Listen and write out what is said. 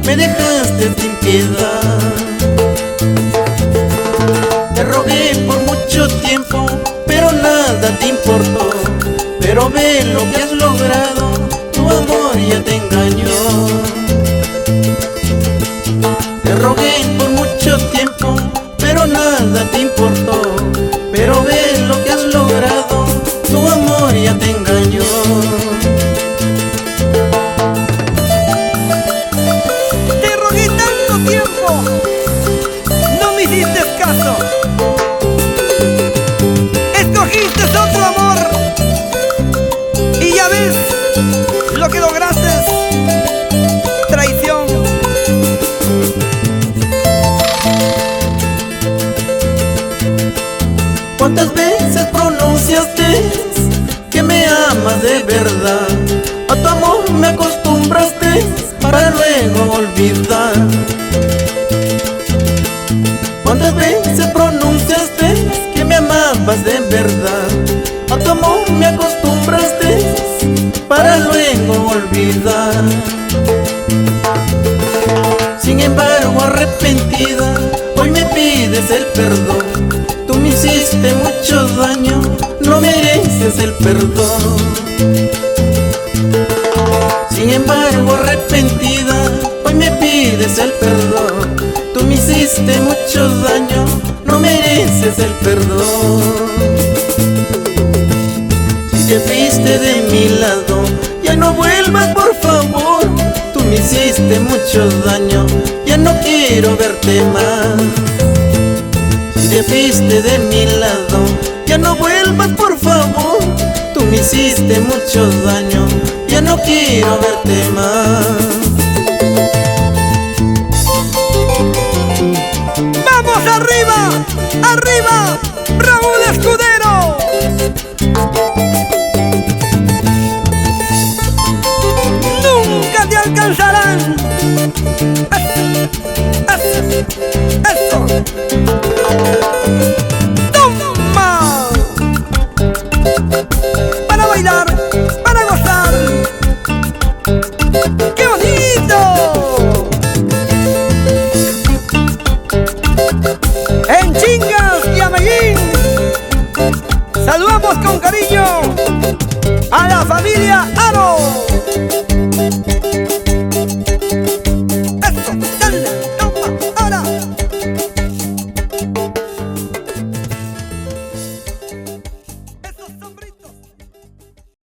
me dejaste sin piedad. Te rogué por mucho tiempo, pero nada te importó. Pero ve lo que has logrado, tu amor ya te engañó. Te rogué por mucho tiempo, pero nada te importó. Pero ve lo que has logrado, tu amor ya te engañó. Te rogué tanto tiempo, no me hiciste caso. Escogiste otro amor y ya ves lo que lograste, traición. ¿Cuántas veces pronunciaste que me amas de verdad? A tu amor me acostumbraste para luego olvidar. ¿Cuántas veces pronunciaste que me amabas de verdad? A tu amor me acostumbraste para luego olvidar. Sin embargo, arrepentida, hoy me pides el perdón. Tú me hiciste mucho daño, no mereces el perdón. Sin embargo, arrepentida, hoy me pides el perdón. Tú me hiciste mucho daño, no mereces el perdón. Si te fuiste de mi lado, ya no vuelvas por favor. Tú me hiciste mucho daño, ya no quiero verte más. Si te fuiste de mi lado, ya no vuelvas por favor. Tú me hiciste mucho daño, ya no quiero verte más. ¡Vamos arriba! ¡Arriba! ¡Raúl Escudero! ¡Nunca te alcanzarán! ¡Eso! ¡Toma! Para bailar, para gozar. ¡Qué bonito! En Chingas y a Medellín, saludamos con cariño a la familia